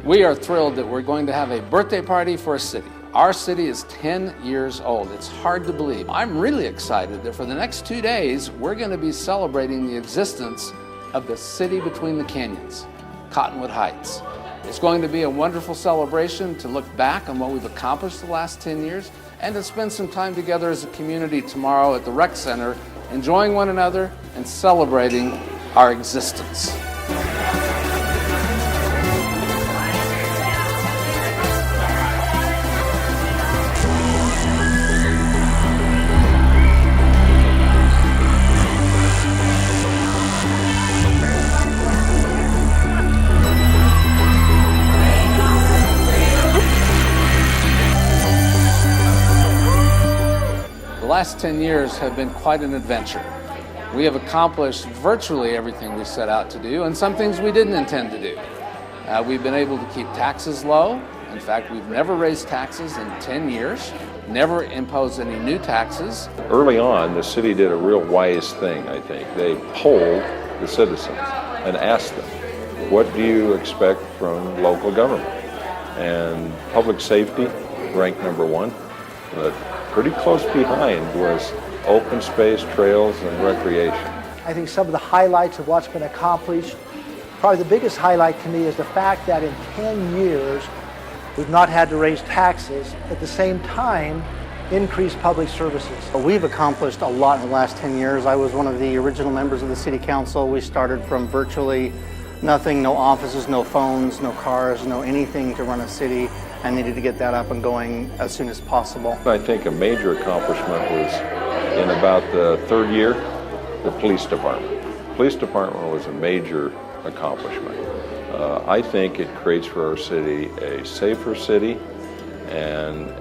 We are thrilled that we're going to have a birthday party for a city. Our city is 10 years old. It's hard to believe. I'm really excited that for the next 2 days, we're going to be celebrating the existence of the city between the canyons, Cottonwood Heights. It's going to be a wonderful celebration to look back on what we've accomplished the last 10 years and to spend some time together as a community tomorrow at the Rec Center, enjoying one another and celebrating our existence. The last 10 years have been quite an adventure. We have accomplished virtually everything we set out to do, and some things we didn't intend to do. We've been able to keep taxes low. In fact, we've never raised taxes in 10 years, never imposed any new taxes. Early on, the city did a real wise thing, I think. They polled the citizens and asked them, what do you expect from local government? And public safety ranked number one. But pretty close behind was open space, trails, and recreation. I think some of the highlights of what's been accomplished, probably the biggest highlight to me is the fact that in 10 years, we've not had to raise taxes, at the same time, increase public services. We've accomplished a lot in the last 10 years. I was one of the original members of the City Council. We started from virtually nothing, no offices, no phones, no cars, no anything to run a city. I needed to get that up and going as soon as possible. I think a major accomplishment was in about the third year, the police department. The police department was a major accomplishment. I think it creates for our city a safer city and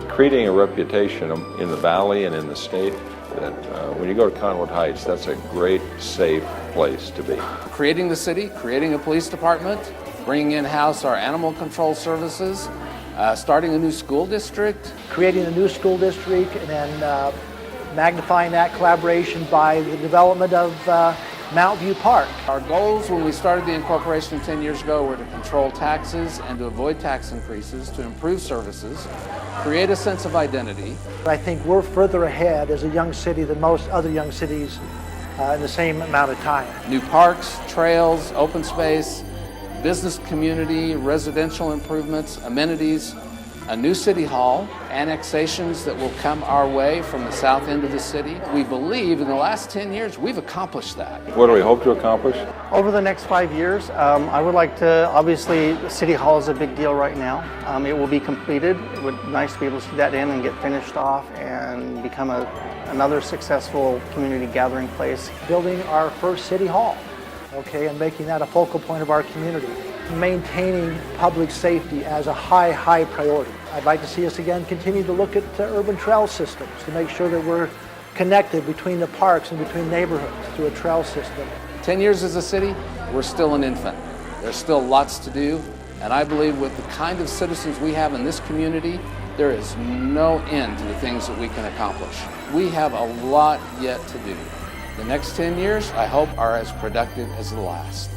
creating a reputation in the valley and in the state that when you go to Cottonwood Heights, that's a great, safe place to be. Creating the city, creating a police department, bringing in-house our animal control services, starting a new school district. Creating a new school district and then magnifying that collaboration by the development of Mountain View Park. Our goals when we started the incorporation 10 years ago were to control taxes and to avoid tax increases, to improve services, create a sense of identity. I think we're further ahead as a young city than most other young cities in the same amount of time. New parks, trails, open space, business community, residential improvements, amenities, a new city hall, annexations that will come our way from the south end of the city. We believe in the last 10 years we've accomplished that. What do we hope to accomplish? Over the next 5 years, I would like to, obviously, the City Hall is a big deal right now. It will be completed. It would be nice to be able to see that in and get finished off and become another successful community gathering place. Building our first city hall, okay, and making that a focal point of our community. Maintaining public safety as a high priority. I'd like to see us again continue to look at urban trail systems to make sure that we're connected between the parks and between neighborhoods through a trail system. 10 years as a city, we're still an infant. There's still lots to do, and I believe with the kind of citizens we have in this community, there is no end to the things that we can accomplish. We have a lot yet to do. The next 10 years, I hope, are as productive as the last.